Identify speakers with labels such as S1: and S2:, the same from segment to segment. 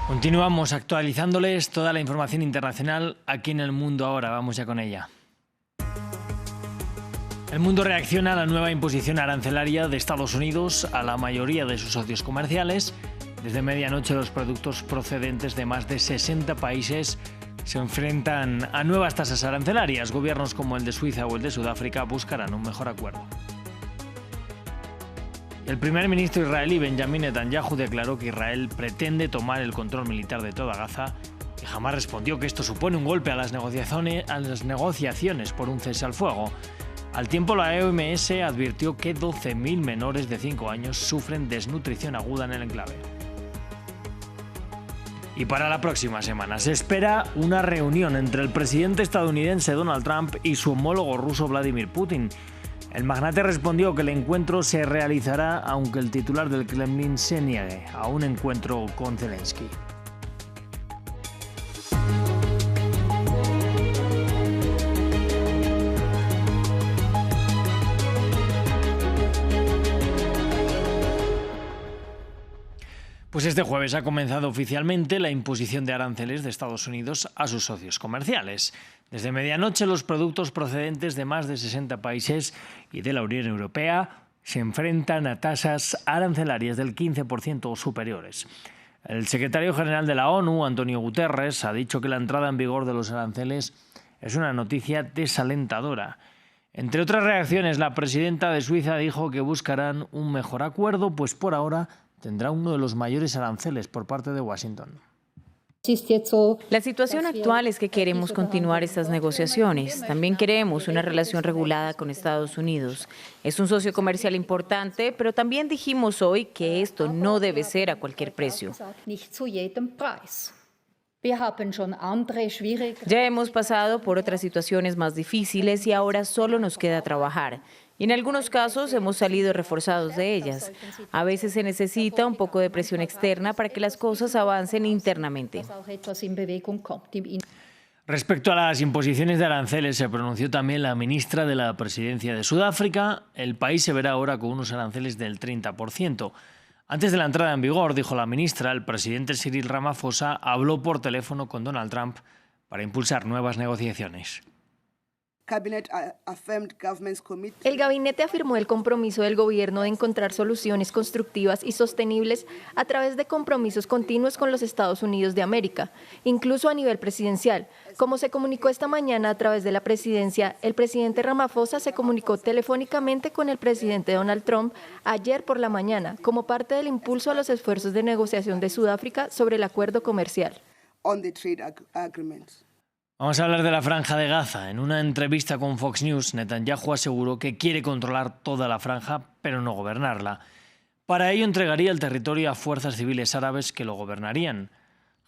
S1: Continuamos actualizándoles toda la información internacional aquí en El Mundo Ahora. Vamos ya con ella. El mundo reacciona a la nueva imposición arancelaria de Estados Unidos a la mayoría de sus socios comerciales. Desde medianoche los productos procedentes de más de 60 países se enfrentan a nuevas tasas arancelarias. Gobiernos como el de Suiza o el de Sudáfrica buscarán un mejor acuerdo. El primer ministro israelí Benjamin Netanyahu declaró que Israel pretende tomar el control militar de toda Gaza y jamás respondió que esto supone un golpe a las negociaciones por un cese al fuego. Al tiempo, la OMS advirtió que 12.000 menores de 5 años sufren desnutrición aguda en el enclave. Y para la próxima semana se espera una reunión entre el presidente estadounidense Donald Trump y su homólogo ruso Vladimir Putin. El magnate respondió que el encuentro se realizará aunque el titular del Kremlin se niegue a un encuentro con Zelensky. Pues este jueves ha comenzado oficialmente la imposición de aranceles de Estados Unidos a sus socios comerciales. Desde medianoche los productos procedentes de más de 60 países y de la Unión Europea se enfrentan a tasas arancelarias del 15% o superiores. El secretario general de la ONU, Antonio Guterres, ha dicho que la entrada en vigor de los aranceles es una noticia desalentadora. Entre otras reacciones, la presidenta de Suiza dijo que buscarán un mejor acuerdo, pues por ahora tendrá uno de los mayores aranceles por parte de Washington.
S2: La situación actual es que queremos continuar estas negociaciones. También queremos una relación regulada con Estados Unidos. Es un socio comercial importante, pero también dijimos hoy que esto no debe ser a cualquier precio. Ya hemos pasado por otras situaciones más difíciles y ahora solo nos queda trabajar. Y en algunos casos hemos salido reforzados de ellas. A veces se necesita un poco de presión externa para que las cosas avancen internamente.
S1: Respecto a las imposiciones de aranceles, se pronunció también la ministra de la Presidencia de Sudáfrica. El país se verá ahora con unos aranceles del 30%. Antes de la entrada en vigor, dijo la ministra, el presidente Cyril Ramaphosa habló por teléfono con Donald Trump para impulsar nuevas negociaciones.
S3: El gabinete afirmó el compromiso del gobierno de encontrar soluciones constructivas y sostenibles a través de compromisos continuos con los Estados Unidos de América, incluso a nivel presidencial. Como se comunicó esta mañana a través de la presidencia, el presidente Ramaphosa se comunicó telefónicamente con el presidente Donald Trump ayer por la mañana, como parte del impulso a los esfuerzos de negociación de Sudáfrica sobre el acuerdo comercial.
S1: Vamos a hablar de la Franja de Gaza. En una entrevista con Fox News, Netanyahu aseguró que quiere controlar toda la franja, pero no gobernarla. Para ello entregaría el territorio a fuerzas civiles árabes que lo gobernarían.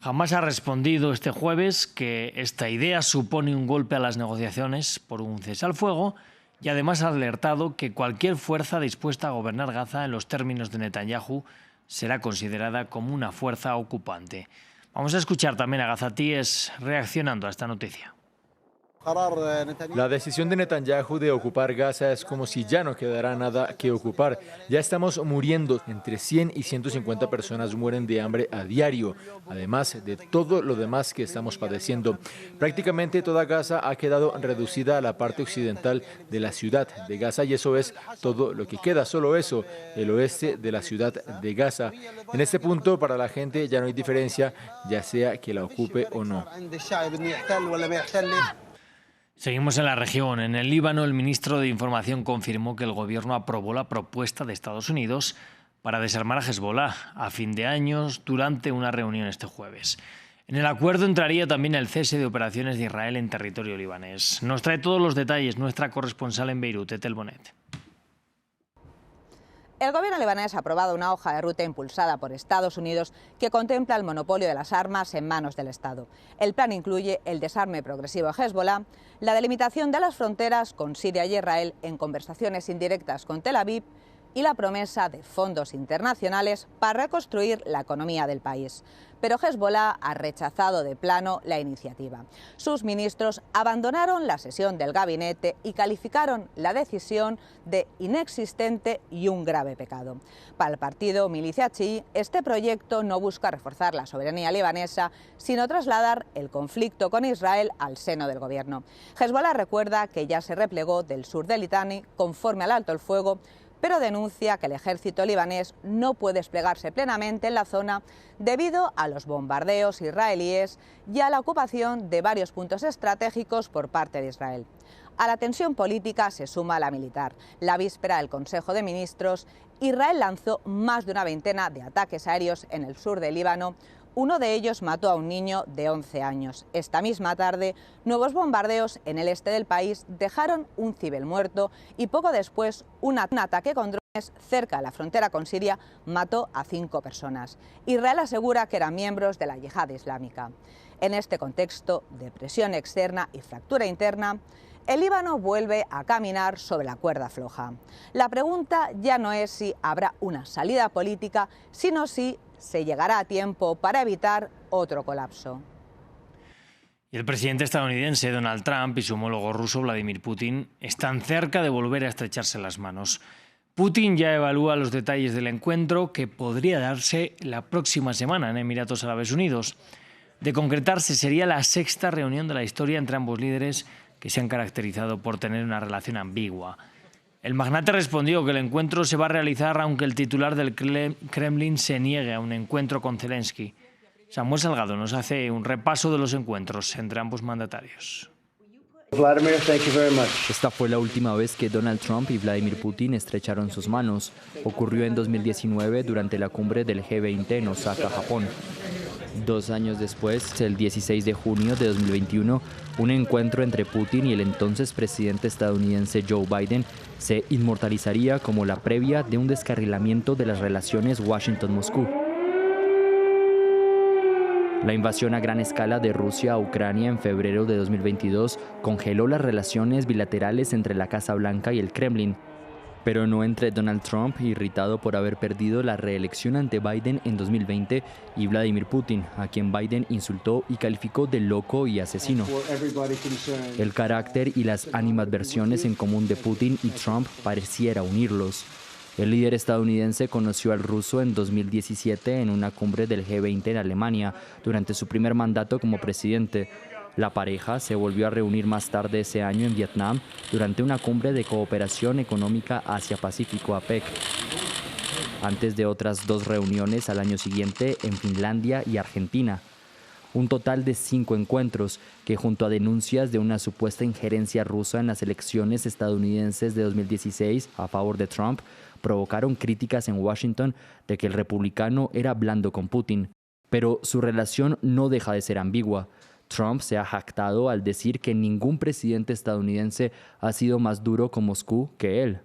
S1: Jamás ha respondido este jueves que esta idea supone un golpe a las negociaciones por un cese al fuego y además ha alertado que cualquier fuerza dispuesta a gobernar Gaza en los términos de Netanyahu será considerada como una fuerza ocupante. Vamos a escuchar también a gazatíes reaccionando a esta noticia.
S4: La decisión de Netanyahu de ocupar Gaza es como si ya no quedara nada que ocupar. Ya estamos muriendo. Entre 100 y 150 personas mueren de hambre a diario, además de todo lo demás que estamos padeciendo. Prácticamente toda Gaza ha quedado reducida a la parte occidental de la ciudad de Gaza y eso es todo lo que queda, solo eso, el oeste de la ciudad de Gaza. En este punto, para la gente ya no hay diferencia, ya sea que la ocupe o no.
S1: Seguimos en la región. En el Líbano, el ministro de Información confirmó que el gobierno aprobó la propuesta de Estados Unidos para desarmar a Hezbollah a fin de año durante una reunión este jueves. En el acuerdo entraría también el cese de operaciones de Israel en territorio libanés. Nos trae todos los detalles nuestra corresponsal en Beirut, Etel Bonet.
S5: El gobierno libanés ha aprobado una hoja de ruta impulsada por Estados Unidos que contempla el monopolio de las armas en manos del Estado. El plan incluye el desarme progresivo de Hezbollah, la delimitación de las fronteras con Siria y Israel en conversaciones indirectas con Tel Aviv y la promesa de fondos internacionales para reconstruir la economía del país. Pero Hezbollah ha rechazado de plano la iniciativa. Sus ministros abandonaron la sesión del gabinete y calificaron la decisión de inexistente y un grave pecado. Para el partido Milicia Chií, este proyecto no busca reforzar la soberanía libanesa, sino trasladar el conflicto con Israel al seno del gobierno. Hezbollah recuerda que ya se replegó del sur del Litani conforme al alto el fuego, pero denuncia que el ejército libanés no puede desplegarse plenamente en la zona debido a los bombardeos israelíes y a la ocupación de varios puntos estratégicos por parte de Israel. A la tensión política se suma la militar. La víspera del Consejo de Ministros, Israel lanzó más de una veintena de ataques aéreos en el sur del Líbano. Uno de ellos mató a un niño de 11 años. Esta misma tarde, nuevos bombardeos en el este del país dejaron un civil muerto y poco después un ataque con drones cerca de la frontera con Siria mató a 5 personas. Israel asegura que eran miembros de la yihad islámica. En este contexto de presión externa y fractura interna, el Líbano vuelve a caminar sobre la cuerda floja. La pregunta ya no es si habrá una salida política, sino si se llegará a tiempo para evitar otro colapso.
S1: Y el presidente estadounidense Donald Trump y su homólogo ruso Vladimir Putin están cerca de volver a estrecharse las manos. Putin ya evalúa los detalles del encuentro que podría darse la próxima semana en Emiratos Árabes Unidos. De concretarse, sería la 6ª reunión de la historia entre ambos líderes que se han caracterizado por tener una relación ambigua. El magnate respondió que el encuentro se va a realizar aunque el titular del Kremlin se niegue a un encuentro con Zelensky. Samuel Salgado nos hace un repaso de los encuentros entre ambos mandatarios.
S6: Vladimir, esta fue la última vez que Donald Trump y Vladimir Putin estrecharon sus manos. Ocurrió en 2019 durante la cumbre del G20 en Osaka, Japón. 2 años después, el 16 de junio de 2021, un encuentro entre Putin y el entonces presidente estadounidense Joe Biden se inmortalizaría como la previa de un descarrilamiento de las relaciones Washington-Moscú. La invasión a gran escala de Rusia a Ucrania en febrero de 2022 congeló las relaciones bilaterales entre la Casa Blanca y el Kremlin, pero no entre Donald Trump, irritado por haber perdido la reelección ante Biden en 2020, y Vladimir Putin, a quien Biden insultó y calificó de loco y asesino. El carácter y las animadversiones en común de Putin y Trump pareciera unirlos. El líder estadounidense conoció al ruso en 2017 en una cumbre del G20 en Alemania, durante su primer mandato como presidente. La pareja se volvió a reunir más tarde ese año en Vietnam durante una cumbre de cooperación económica Asia-Pacífico APEC, antes de otras 2 reuniones al año siguiente en Finlandia y Argentina. Un total de 5 encuentros que, junto a denuncias de una supuesta injerencia rusa en las elecciones estadounidenses de 2016 a favor de Trump, provocaron críticas en Washington de que el republicano era blando con Putin. Pero su relación no deja de ser ambigua. Trump se ha jactado al decir que ningún presidente estadounidense ha sido más duro con Moscú que él.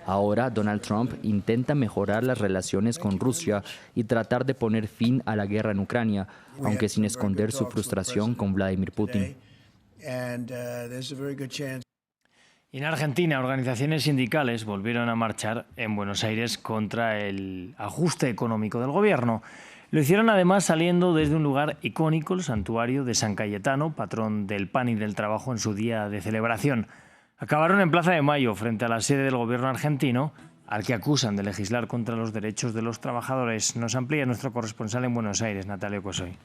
S6: Ahora Donald Trump intenta mejorar las relaciones con Rusia y tratar de poner fin a la guerra en Ucrania, aunque sin esconder su frustración con Vladimir Putin.
S1: Y en Argentina, organizaciones sindicales volvieron a marchar en Buenos Aires contra el ajuste económico del gobierno. Lo hicieron además saliendo desde un lugar icónico, el santuario de San Cayetano, patrón del pan y del trabajo en su día de celebración. Acabaron en Plaza de Mayo, frente a la sede del gobierno argentino, al que acusan de legislar contra los derechos de los trabajadores. Nos amplía nuestro corresponsal en Buenos Aires, Natalia Cosoy.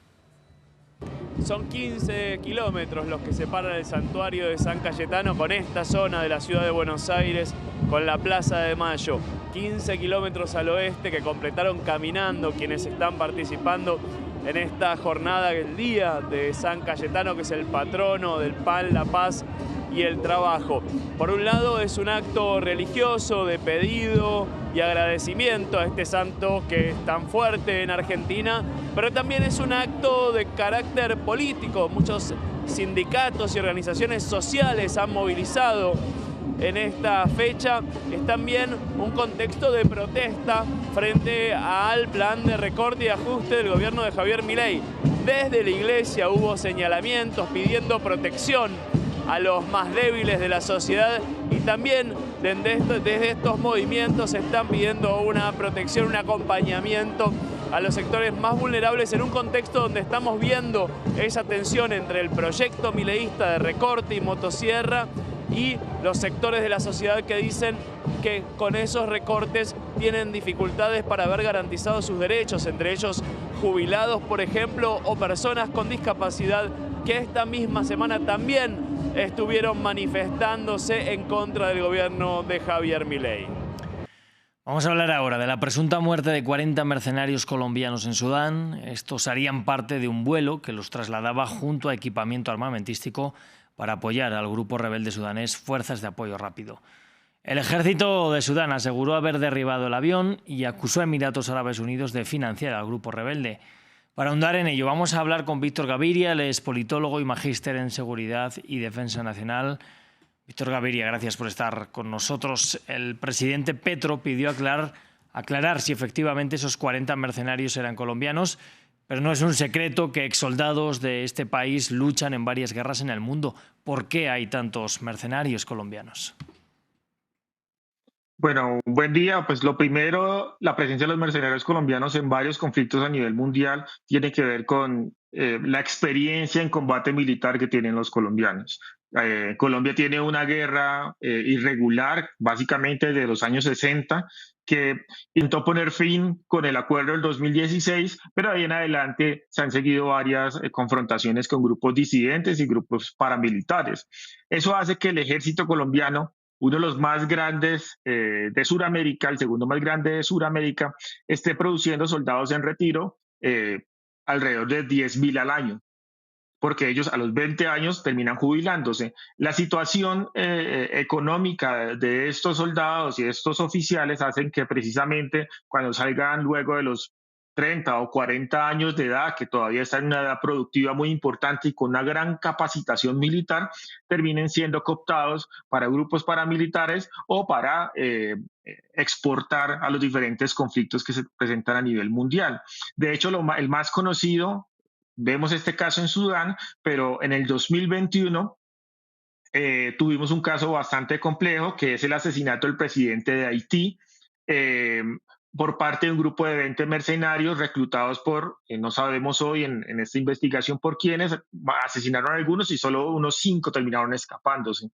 S7: Son 15 kilómetros los que separan el santuario de San Cayetano con esta zona de la ciudad de Buenos Aires, con la Plaza de Mayo. 15 kilómetros al oeste que completaron caminando quienes están participando en esta jornada, el día de San Cayetano, que es el patrono del pan, la paz y el trabajo. Por un lado es un acto religioso de pedido y agradecimiento a este santo que es tan fuerte en Argentina, pero también es un acto de carácter político. Muchos sindicatos y organizaciones sociales han movilizado en esta fecha. Es también un contexto de protesta frente al plan de recorte y ajuste del gobierno de Javier Milei. Desde la iglesia hubo señalamientos pidiendo protección a los más débiles de la sociedad y también desde estos movimientos se están pidiendo una protección, un acompañamiento a los sectores más vulnerables en un contexto donde estamos viendo esa tensión entre el proyecto mileísta de recorte y motosierra y los sectores de la sociedad que dicen que con esos recortes tienen dificultades para ver garantizados sus derechos, entre ellos jubilados, por ejemplo, o personas con discapacidad que esta misma semana también estuvieron manifestándose en contra del gobierno de Javier Milei.
S1: Vamos a hablar ahora de la presunta muerte de 40 mercenarios colombianos en Sudán. Estos harían parte de un vuelo que los trasladaba junto a equipamiento armamentístico para apoyar al grupo rebelde sudanés Fuerzas de Apoyo Rápido. El ejército de Sudán aseguró haber derribado el avión y acusó a Emiratos Árabes Unidos de financiar al grupo rebelde. Para ahondar en ello, vamos a hablar con Víctor Gaviria, él es politólogo y magíster en Seguridad y Defensa Nacional. Víctor Gaviria, gracias por estar con nosotros. El presidente Petro pidió aclarar si efectivamente esos 40 mercenarios eran colombianos, pero no es un secreto que exsoldados de este país luchan en varias guerras en el mundo. ¿Por qué hay tantos mercenarios colombianos?
S8: Bueno, buen día. Pues lo primero, la presencia de los mercenarios colombianos en varios conflictos a nivel mundial tiene que ver con la experiencia en combate militar que tienen los colombianos. Colombia tiene una guerra irregular, básicamente de los años 60, que intentó poner fin con el acuerdo del 2016, pero ahí en adelante se han seguido varias confrontaciones con grupos disidentes y grupos paramilitares. Eso hace que el ejército colombiano, uno de los más grandes de Sudamérica, el segundo más grande de Sudamérica, esté produciendo soldados en retiro alrededor de 10.000 al año, porque ellos a los 20 años terminan jubilándose. La situación económica de estos soldados y de estos oficiales hacen que precisamente cuando salgan luego de los 30 o 40 años de edad, que todavía están en una edad productiva muy importante y con una gran capacitación militar, terminen siendo cooptados para grupos paramilitares o para exportar a los diferentes conflictos que se presentan a nivel mundial. De hecho, el más conocido, vemos este caso en Sudán, pero en el 2021 tuvimos un caso bastante complejo, que es el asesinato del presidente de Haití, por parte de un grupo de 20 mercenarios reclutados por, no sabemos hoy en esta investigación por quiénes, asesinaron a algunos y solo unos 5 terminaron escapándose.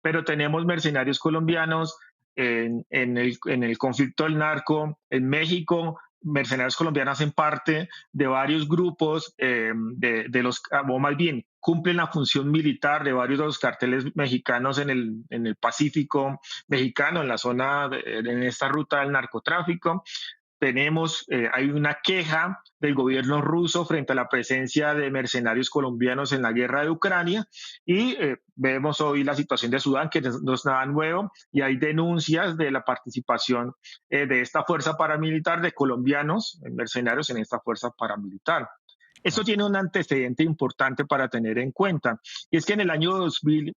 S8: Pero tenemos mercenarios colombianos en el conflicto del narco en México. Mercenarios colombianos hacen parte de varios grupos o más bien cumplen la función militar de varios de los carteles mexicanos en el Pacífico mexicano, en la zona, en esta ruta del narcotráfico. Hay una queja del gobierno ruso frente a la presencia de mercenarios colombianos en la guerra de Ucrania y vemos hoy la situación de Sudán, que no es nada nuevo, y hay denuncias de la participación de esta fuerza paramilitar, de colombianos mercenarios en esta fuerza paramilitar. Esto tiene un antecedente importante para tener en cuenta, y es que en el año 2000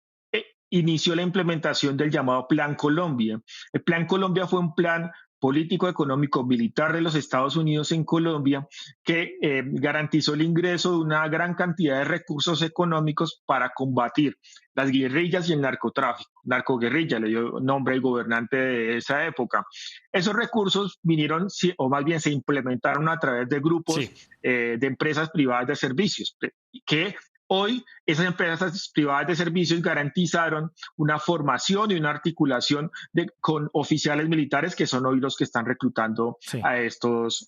S8: inició la implementación del llamado Plan Colombia. El Plan Colombia fue un plan político, económico, militar de los Estados Unidos en Colombia, que garantizó el ingreso de una gran cantidad de recursos económicos para combatir las guerrillas y el narcotráfico. Narcoguerrilla le dio nombre al gobernante de esa época. Esos recursos vinieron, o más bien se implementaron a través de grupos de empresas privadas de servicios, que hoy esas empresas privadas de servicios garantizaron una formación y una articulación con oficiales militares, que son hoy los que están reclutando a estos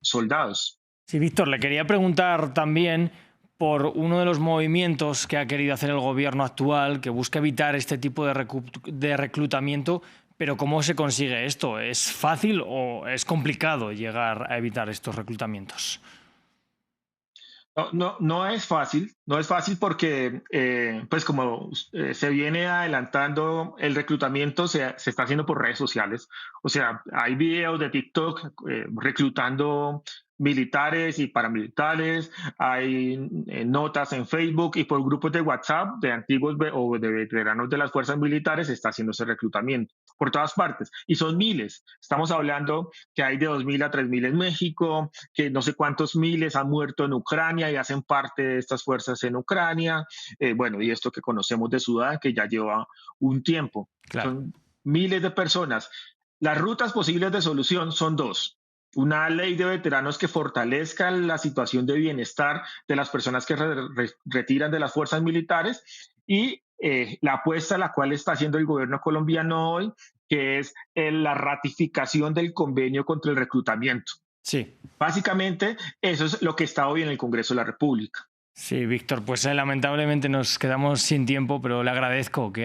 S8: soldados.
S1: Sí, Víctor, le quería preguntar también por uno de los movimientos que ha querido hacer el gobierno actual, que busca evitar este tipo de reclutamiento, pero ¿cómo se consigue esto? ¿Es fácil o es complicado llegar a evitar estos reclutamientos?
S8: No es fácil, porque pues como se viene adelantando, el reclutamiento se está haciendo por redes sociales. O sea, hay videos de TikTok reclutando militares y paramilitares, hay notas en Facebook y por grupos de WhatsApp de antiguos o de veteranos de las fuerzas militares se está haciendo ese reclutamiento por todas partes, y son miles. Estamos hablando que hay de 2.000 a 3.000 en México, que no sé cuántos miles han muerto en Ucrania y hacen parte de estas fuerzas en Ucrania, bueno, y esto que conocemos de Sudán, que ya lleva un tiempo. Claro. Son miles de personas. Las rutas posibles de solución son dos. Una ley de veteranos que fortalezca la situación de bienestar de las personas que retiran de las fuerzas militares y la apuesta a la cual está haciendo el gobierno colombiano hoy, que es la ratificación del convenio contra el reclutamiento.
S1: Sí.
S8: Básicamente, eso es lo que está hoy en el Congreso de la República.
S1: Sí, Víctor, pues lamentablemente nos quedamos sin tiempo, pero le agradezco que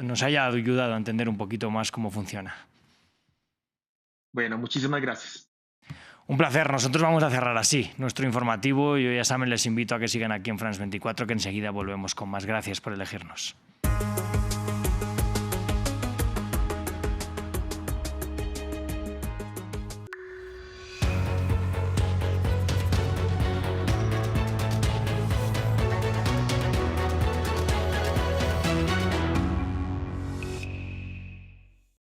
S1: nos haya ayudado a entender un poquito más cómo funciona.
S8: Bueno, muchísimas gracias.
S1: Un placer. Nosotros vamos a cerrar así nuestro informativo y hoy, ya saben, les invito a que sigan aquí en France 24, que enseguida volvemos con más. Gracias por elegirnos.